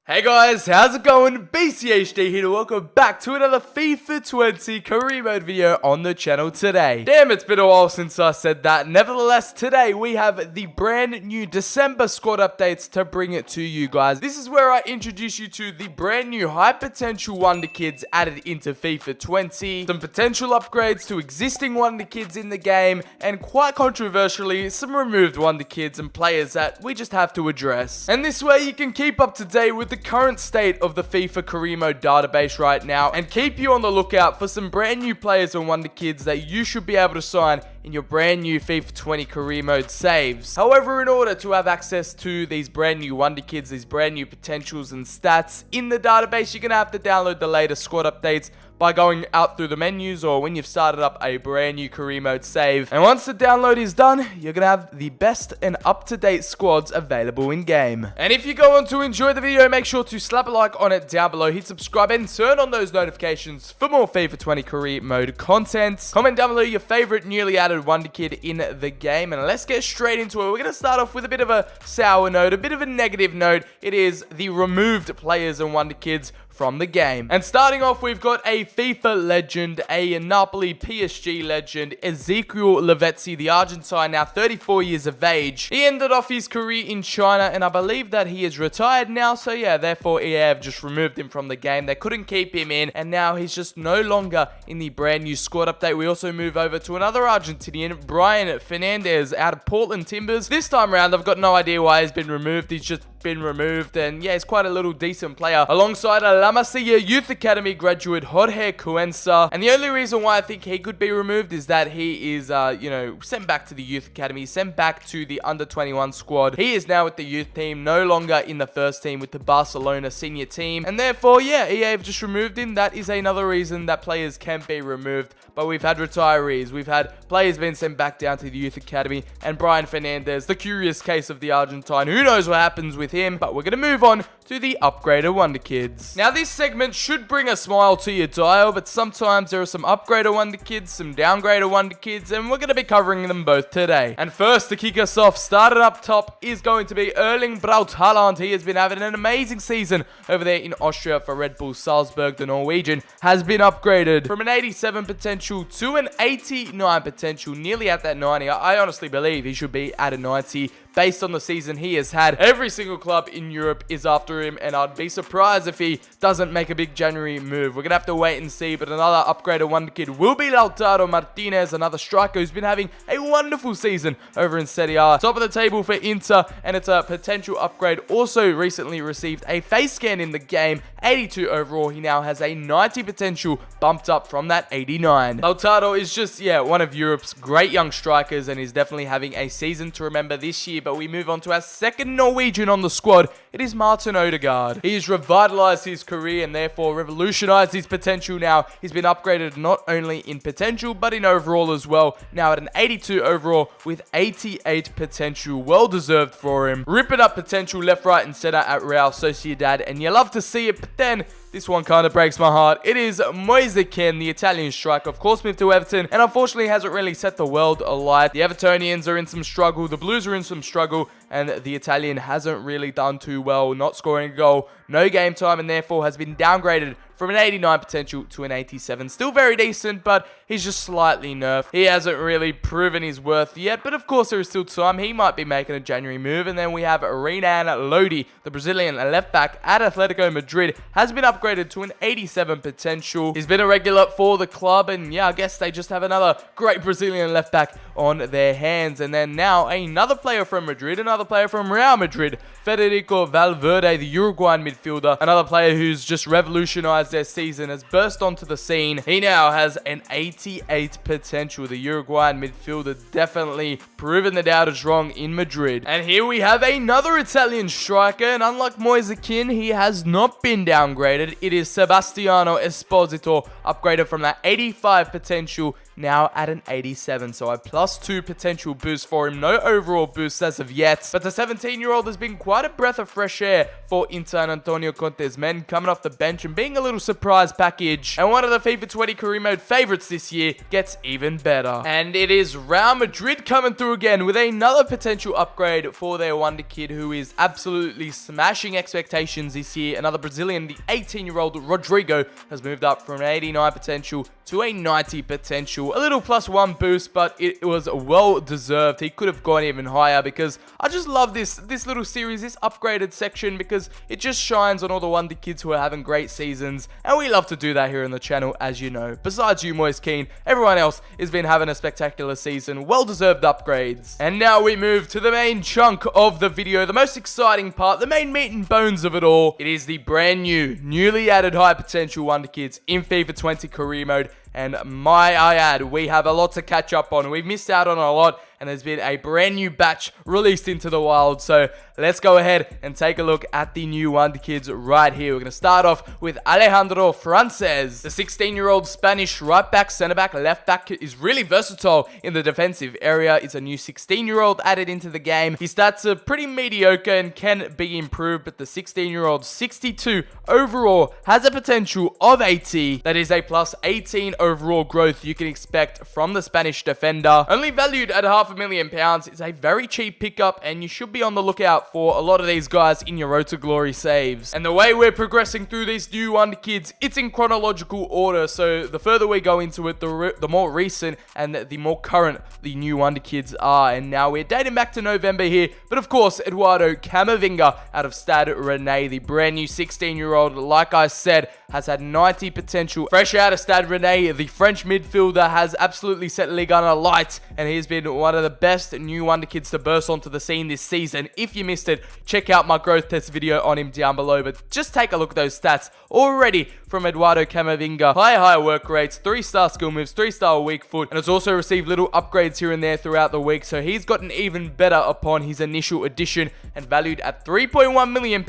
Hey guys, how's it going? BCHD here to welcome back to another FIFA 20 career mode video on the channel today. Damn, it's been a while since I said that. Nevertheless, today we have the brand new December squad updates to bring it to you guys. This is where I introduce you to the brand new high potential Wonder Kids added into FIFA 20, some potential upgrades to existing Wonder Kids in the game, and quite controversially, some removed Wonder Kids and players that we just have to address. And this way you can keep up to date with the current state of the FIFA career mode database right now and keep you on the lookout for some brand new players and Wonder Kids that you should be able to sign in your brand new FIFA 20 career mode saves. However, in order to have access to these brand new Wonder Kids, these brand new potentials and stats in the database, you're going to have to download the latest squad updates by going out through the menus or when you've started up a brand new career mode save. And once the download is done, you're going to have the best and up-to-date squads available in game. And if you go on to enjoy the video, make sure to slap a like on it down below, hit subscribe and turn on those notifications for more FIFA 20 career mode content. Comment down below your favorite newly added Wonder Kid in the game, and let's get straight into it. We're going to start off with a bit of a sour note, a bit of a negative note. It is the removed players and Wonder Kids from the game. And starting off, we've got a FIFA legend, a Napoli PSG legend, Ezequiel Lavezzi, the Argentine, now 34 years of age. He ended off his career in China, and I believe that he is retired now, so yeah, therefore EA have just removed him from the game. They couldn't keep him in, and now he's just no longer in the brand new squad update. We also move over to another Argentinian, Melvin Fernandez, out of Portland Timbers. This time around, I've got no idea why he's been removed. He's just been removed, and yeah, he's quite a little decent player alongside a La Masia Youth Academy graduate Jorge Cuenca. And the only reason why I think he could be removed is that he is sent back to the Youth Academy, sent back to the under-21 squad. He is now with the youth team, no longer in the first team with the Barcelona senior team, and therefore yeah, EA have just removed him. That is another reason that players can be removed. But we've had retirees, we've had players being sent back down to the Youth Academy, and Melvin Fernandez, the curious case of the Argentine. Who knows what happens with him, but we're going to move on to the upgraded Wonder Kids. Now, this segment should bring a smile to your dial, but sometimes there are some upgraded Wonder Kids, some downgraded Wonder Kids, and we're going to be covering them both today. And first, to kick us off, started up top, is going to be Erling Braut Haaland. He has been having an amazing season over there in Austria for Red Bull Salzburg. The Norwegian has been upgraded from an 87 potential to an 89 potential, nearly at that 90. I honestly believe he should be at a 90 based on the season he has had. Every single club in Europe is after him, and I'd be surprised if he doesn't make a big January move. We're going to have to wait and see, but another upgraded Wonder Kid will be Lautaro Martinez, another striker who's been having a wonderful season over in Serie A. Top of the table for Inter, and it's a potential upgrade. Also recently received a face scan in the game, 82 overall. He now has a 90 potential, bumped up from that 89. Lautaro is just, yeah, one of Europe's great young strikers, and is definitely having a season to remember this year. But we move on to our second Norwegian on the squad. It is Martin Odegaard. He has revitalized his career and therefore revolutionized his potential now. He's been upgraded not only in potential, but in overall as well. Now at an 82 overall with 88 potential. Well deserved for him. Ripping up potential left, right, and center at Real Sociedad. And you love to see it, but then this one kind of breaks my heart. It is Moyes Akin, the Italian striker. Of course, moved to Everton, and unfortunately hasn't really set the world alight. The Evertonians are in some struggle, the Blues are in some struggle, and the Italian hasn't really done too well, not scoring a goal, no game time, and therefore has been downgraded from an 89 potential to an 87. Still very decent, but he's just slightly nerfed. He hasn't really proven his worth yet, but of course there is still time. He might be making a January move. And then we have Renan Lodi, the Brazilian left back at Atletico Madrid, has been upgraded to an 87 potential. He's been a regular for the club, and yeah, I guess they just have another great Brazilian left back on their hands. And then now another player from Madrid, another player from Real Madrid, Federico Valverde, the Uruguayan midfielder, another player who's just revolutionized their season, has burst onto the scene. He now has an 88 potential. The Uruguayan midfielder definitely proven the doubters wrong in Madrid. And here we have another Italian striker, and unlike Moyes Akin, he has not been downgraded. It is Sebastiano Esposito, upgraded from that 85 potential now at an 87. So a +2 potential boost for him. No overall boost as of yet. But the 17-year-old has been quite a breath of fresh air for Inter and Antonio Conte's men, coming off the bench and being a little surprise package. And one of the FIFA 20 career mode favorites this year gets even better. And it is Real Madrid coming through again with another potential upgrade for their wonder kid, who is absolutely smashing expectations this year. Another Brazilian, the 18-year-old Rodrigo, has moved up from an 89 potential to a 90 potential. A little +1 boost, but it was well deserved. He could have gone even higher, because I just love this little series, this upgraded section, because it just shines on all the wonder kids who are having great seasons, and we love to do that here on the channel, as you know. Besides you, Moyes Akin, everyone else has been having a spectacular season. Well-deserved upgrades. And now we move to the main chunk of the video, the most exciting part, the main meat and bones of it all. It is the brand new, newly added high potential wonder kids in FIFA 20 career mode. And I add, we have a lot to catch up on. We've missed out on a lot, and there's been a brand new batch released into the wild. So let's go ahead and take a look at the new wonder kids right here. We're going to start off with Alejandro Frances. The 16-year-old Spanish right back, center back, left back is really versatile in the defensive area. It's a new 16-year-old added into the game. His stats are pretty mediocre and can be improved, but the 16-year-old, 62 overall, has a potential of 80. That is a +18 overall growth you can expect from the Spanish defender. Only valued at £500,000. It's a very cheap pickup, and you should be on the lookout for a lot of these guys in your Road to Glory saves. And the way we're progressing through these new wonder kids, it's in chronological order. So the further we go into it, the more recent and the more current the new wonder kids are. And now we're dating back to November here. But of course, Eduardo Camavinga out of Stade Rennais, the brand new 16-year-old, like I said, has had 90 potential. Fresh out of Stade Rennais, the French midfielder has absolutely set Ligue 1 alight, and he's been one of the best new wonder kids to burst onto the scene this season. If you missed it, check out my growth test video on him down below, but just take a look at those stats already from Eduardo Camavinga. High work rates, 3-star skill moves, 3-star weak foot, and has also received little upgrades here and there throughout the week, so he's gotten even better upon his initial addition. And valued at £3.1 million,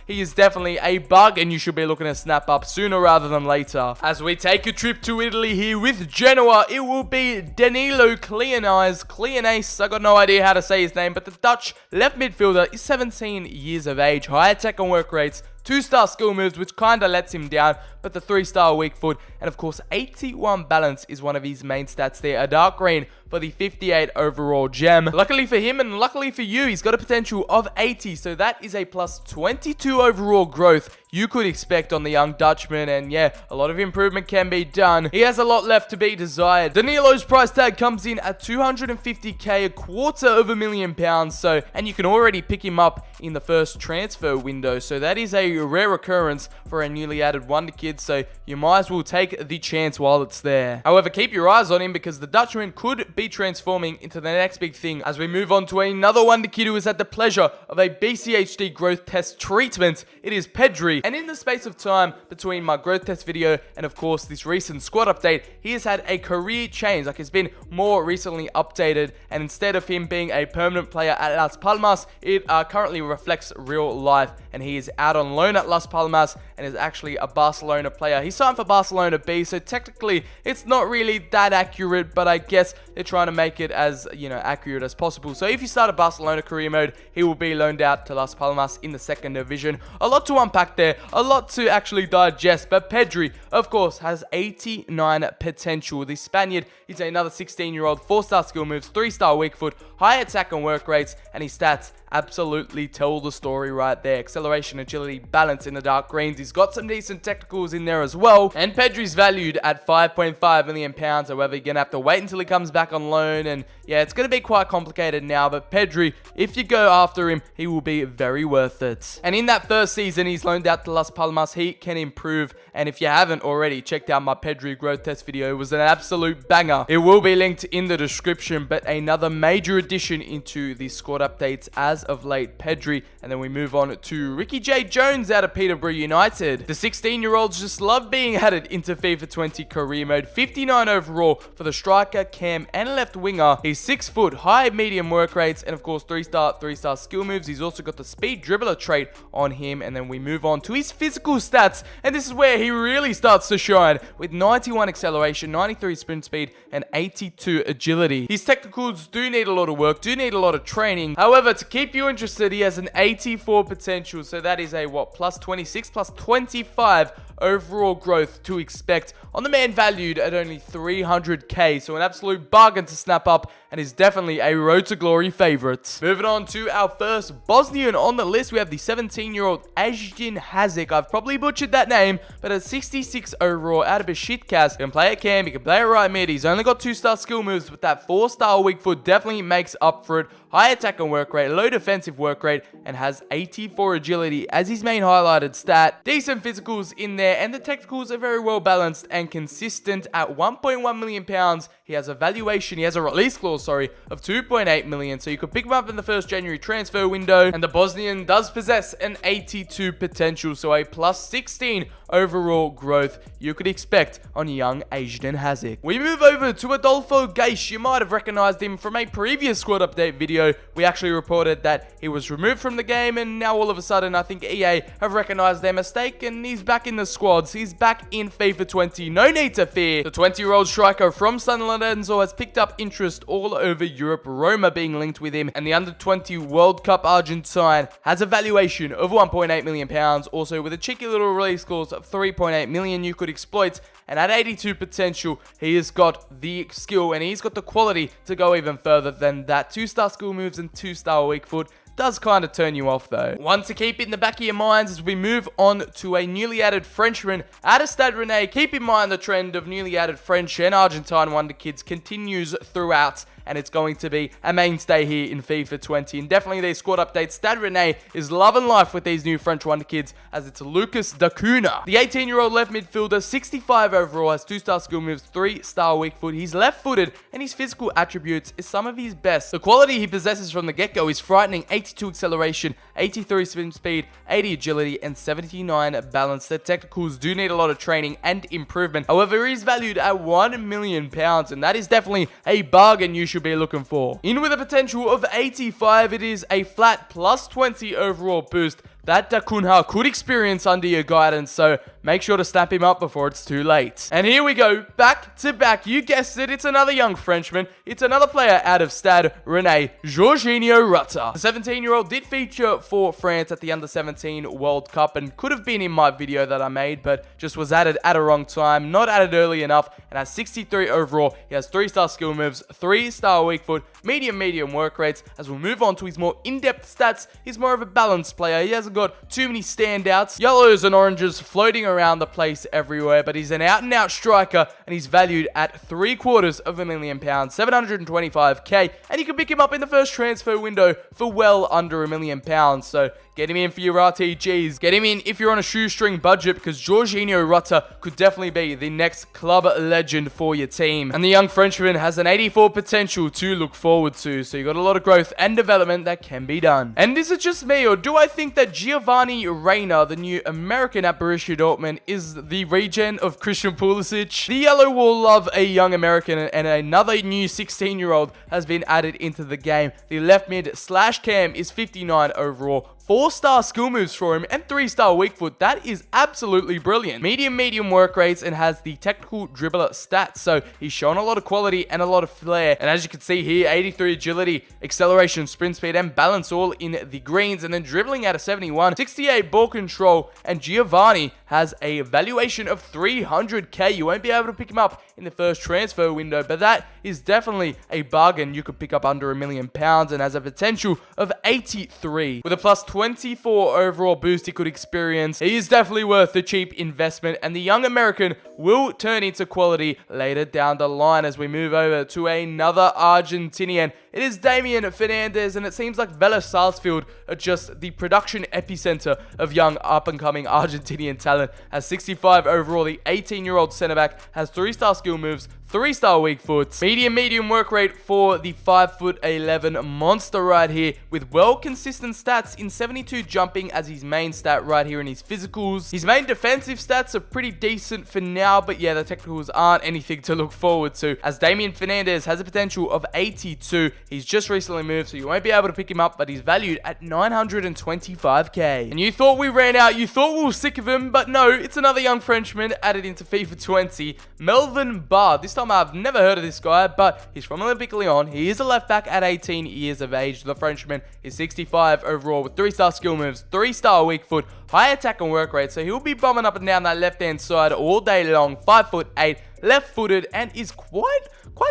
he is definitely a bug, and you should be looking to snap up sooner rather than later. As we take a trip to Italy here with Genoa, it will be Danilo Cleonace. I got no idea how to say his name, but the Dutch left midfielder is 17 years of age, high attack and work rates, 2-star skill moves, which kinda lets him down, but the 3-star weak foot, and of course 81 balance is one of his main stats there. A dark green for the 58 overall gem. Luckily for him and luckily for you, he's got a potential of 80, so that is a +22 overall growth you could expect on the young Dutchman, and yeah, a lot of improvement can be done. He has a lot left to be desired. Danilo's price tag comes in at 250k, £250,000, so, and you can already pick him up in the first transfer window, so that is a rare occurrence for a newly added wonder kid, so you might as well take the chance while it's there. However, keep your eyes on him, because the Dutchman could be transforming into the next big thing as we move on to another wonder kid who has had the pleasure of a BCHD growth test treatment. It is Pedri. And in the space of time between my growth test video and of course this recent squad update, he has had a career change. Like, it's been more recently updated, and instead of him being a permanent player at Las Palmas, it currently reflects real life, and he is out on loan at Las Palmas and is actually a Barcelona player. He signed for Barcelona B, so technically it's not really that accurate, but I guess they're trying to make it as, you know, accurate as possible. So if you start a Barcelona career mode, he will be loaned out to Las Palmas in the second division. A lot to unpack there, a lot to actually digest, but Pedri, of course, has 89 potential. The Spaniard is another 16-year-old, 4-star skill moves, 3-star weak foot, high attack and work rates, and his stats absolutely tell the story right there. Acceleration, agility, balance in the dark greens. He's got some decent technicals in there as well. And Pedri's valued at £5.5 million. However, you're going to have to wait until he comes back on loan. And yeah, it's going to be quite complicated now. But Pedri, if you go after him, he will be very worth it. And in that first season, he's loaned out to Las Palmas. He can improve. And if you haven't already checked out my Pedri growth test video, it was an absolute banger. It will be linked in the description. But another major addition addition into the squad updates as of late, Pedri. And then we move on to Ricky J. Jones out of Peterborough United. The 16-year-olds just love being added into FIFA 20 career mode. 59 overall for the striker, cam, and left winger. He's 6 foot, high, medium work rates, and of course 3-star skill moves. He's also got the speed dribbler trait on him. And then we move on to his physical stats, and this is where he really starts to shine with 91 acceleration, 93 sprint speed, and 82 agility. His technicals do need a lot of work, do need a lot of training. However, to keep you interested, he has an 84 potential, so that is a plus 26, plus 25 overall growth to expect on the man valued at only 300k, so an absolute bargain to snap up, and is definitely a road to glory favorite. Moving on to our first Bosnian on the list, we have the 17-year-old Ajin Hazic. I've probably butchered that name, but at 66 overall out of Besiktas, he can play at cam, he can play at right mid. He's only got 2-star skill moves, but that 4-star weak foot definitely makes up for it. High attack and work rate, low defensive work rate, and has 84 agility as his main highlighted stat. Decent physicals in there, and the technicals are very well balanced and consistent. At 1.1 million pounds, he has a valuation, he has a release clause, of 2.8 million, so you could pick him up in the 1st January transfer window. And the Bosnian does possess an 82 potential, so a plus 16 overall growth you could expect on young Ajin Hazic. We move over to Adolfo Geish. You might have recognized him from a previous squad update video. We actually reported that he was removed from the game, and now all of a sudden I think EA have recognized their mistake, and he's back in the squads. He's back in FIFA 20. No need to fear. The 20-year-old striker from San Lorenzo has picked up interest all over Europe, Roma being linked with him, and the under-20 World Cup Argentine has a valuation of 1.8 million pounds, also with a cheeky little release clause of 3.8 million you could exploit. And at 82 potential, he has got the skill and he's got the quality to go even further than that. 2-star skill moves and 2-star weak foot. Does kind of turn you off though. One to keep in the back of your minds as we move on to a newly added Frenchman out of Stade Rennais. Keep in mind the trend of newly added French and Argentine Wonder Kids continues throughout, and it's going to be a mainstay here in FIFA 20. And definitely these squad updates, Stade Rennais is loving life with these new French Wonder Kids, as it's Lucas Dacuna. The 18-year-old left midfielder, 65 overall, has 2-star skill moves, 3-star weak foot. He's left-footed, and his physical attributes is some of his best. The quality he possesses from the get-go is frightening. 82 acceleration, 83 sprint speed, 80 agility, and 79 balance. The technicals do need a lot of training and improvement. However, he's valued at 1 million pounds, and that is definitely a bargain you should be looking for. In with a potential of 85, it is a flat plus 20 overall boost that Dacuna could experience under your guidance, so make sure to snap him up before it's too late. And here we go, back to back. You guessed it, it's another young Frenchman. It's another player out of Stade Rennais, Jorginho Rutter. The 17-year-old did feature for France at the Under-17 World Cup and could have been in my video that I made, but just was added at a wrong time, not added early enough, and has 63 overall. He has 3-star skill moves, 3-star weak foot, medium work rates. As we move on to his more in-depth stats, he's more of a balanced player. He hasn't got too many standouts, yellows and oranges floating around the place everywhere, but he's an out-and-out striker, and he's valued at £750,000, 725k, and you can pick him up in the 1st transfer window for well under £1 million. So get him in for your RTGs. Get him in if you're on a shoestring budget, because Jorginho Rutter could definitely be the next club legend for your team. And the young Frenchman has an 84 potential to look forward to, so you got a lot of growth and development that can be done. And is it just me, or do I think that Giovanni Reno, the new American at Borussia Dortmund, is the regen of Christian Pulisic? The yellow will love a young American, and another new 16-year-old has been added into the game. The left mid / cam is 59 overall. 4-star skill moves for him and 3-star weak foot. That is absolutely brilliant. Medium work rates, and has the technical dribbler stats. So he's shown a lot of quality and a lot of flair. And as you can see here, 83 agility, acceleration, sprint speed, and balance all in the greens. And then dribbling out of 71, 68 ball control. And Giovanni has a valuation of 300k. You won't be able to pick him up in the 1st transfer window, but that is definitely a bargain you could pick up under £1 million, and has a potential of 83. With a plus 24 overall boost he could experience, he is definitely worth the cheap investment, and the young American will turn into quality later down the line. As we move over to another Argentinian, It is Damian Fernandez, and it seems like Whele are just the production epicenter of young up-and-coming Argentinian talent. Has 65 overall, the 18-year-old centre-back has 3-star skill moves, 3-star weak foot, medium work rate for the 5'11" monster right here, with consistent stats in 72 jumping as his main stat right here in his physicals. His main defensive stats are pretty decent for now, but yeah, the technicals aren't anything to look forward to, as Damian Fernandez has a potential of 82. He's just recently moved, so you won't be able to pick him up, but he's valued at 925k. And you thought we ran out, you thought we were sick of him, but no, it's another young Frenchman added into FIFA 20, Melvin Bard. This time I've never heard of this guy, but he's from Olympique Lyon. He is a left back at 18 years of age. The Frenchman is 65 overall with 3-star skill moves, 3-star weak foot, high attack and work rate, so he'll be bombing up and down that left-hand side all day long. 5'8", left-footed, and is quite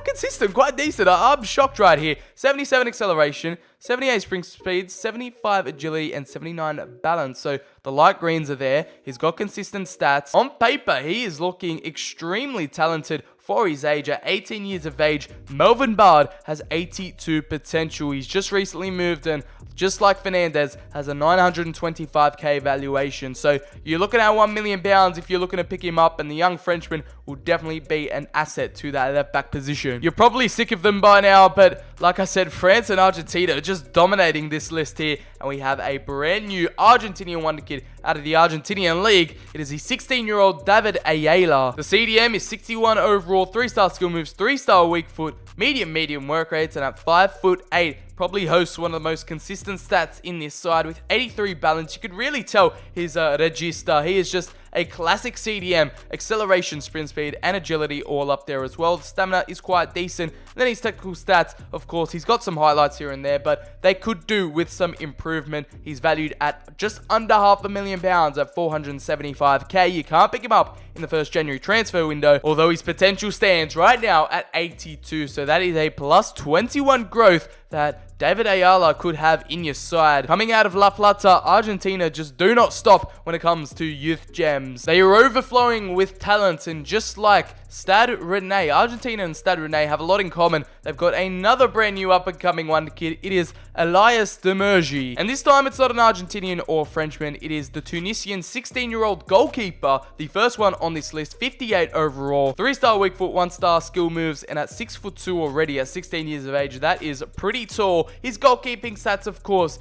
consistent, quite decent. I'm shocked right here. 77 acceleration, 78 sprint speed, 75 agility, and 79 balance. So the light greens are there. He's got consistent stats. On paper, he is looking extremely talented for his age. At 18 years of age, Melvin Bard has 82 potential. He's just recently moved and, just like Fernandez, has a 925k valuation. So you're looking at £1 million if you're looking to pick him up, and the young Frenchman will definitely be an asset to that left back position. You're probably sick of them by now, but like I said, France and Argentina are just dominating this list here, and we have a brand new Argentinian wonder kid out of the Argentinian League. It is the 16-year-old David Ayala. The CDM is 61 overall, 3-star skill moves, 3-star weak foot, medium work rates, and at 5'8", probably hosts one of the most consistent stats in this side with 83 balance. You could really tell his register. He is just a classic CDM, acceleration, sprint speed, and agility all up there as well. The stamina is quite decent. And then his technical stats, of course, he's got some highlights here and there, but they could do with some improvement. He's valued at just under £500,000 at 475k. You can't pick him up in the first January transfer window, although his potential stands right now at 82. So that is a plus 21 growth that David Ayala could have in your side. Coming out of La Plata, Argentina just do not stop when it comes to youth gems. They are overflowing with talent, and just like Stade Rennais, Argentina and Stade Rennais have a lot in common. They've got another brand new up-and-coming wonder kid. It is Elias De Mogi. And this time it's not an Argentinian or Frenchman. It is the Tunisian 16-year-old goalkeeper, the first one on this list, 58 overall, 3-star weak foot, 1-star skill moves, and at 6'2" already at 16 years of age. That is pretty tall. His goalkeeping stats, of course,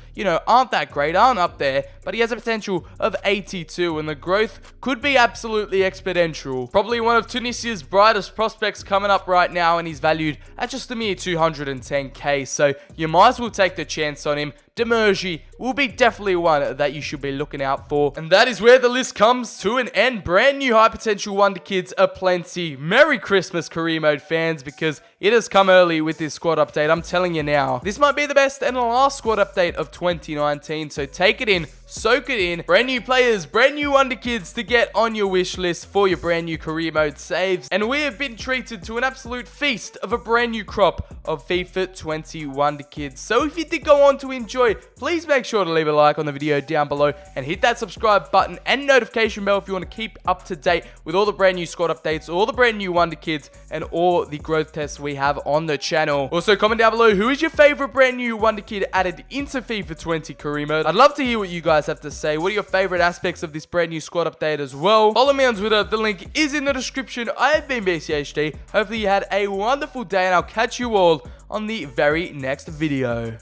aren't that great, aren't up there, but he has a potential of 82, and the growth could be absolutely exponential. Probably one of Tunisia's brightest prospects coming up right now, and he's valued at just a mere 210k, so you might as well take the chance on him. De Mogi will be definitely one that you should be looking out for. And that is where the list comes to an end. Brand new high potential wonder kids aplenty. Merry Christmas, career mode fans, because it has come early with this squad update. I'm telling you now, this might be the best and the last squad update of 2019, so take it in, soak it in. Brand new players, brand new wonder kids to get on your wish list for your brand new career mode saves. And we have been treated to an absolute feast of a brand new crop of FIFA 20 wonder kids. So if you did go on to enjoy, please make sure to leave a like on the video down below and hit that subscribe button and notification bell if you want to keep up to date with all the brand new squad updates, all the brand new wonder kids, and all the growth tests we have on the channel. Also, comment down below who is your favorite brand new wonder kid added into FIFA 20 career mode. I'd love to hear what you guys have to say. What are your favorite aspects of this brand new squad update as well? Follow me on Twitter. The link is in the description. I have been BCHD. Hopefully you had a wonderful day, and I'll catch you all on the very next video.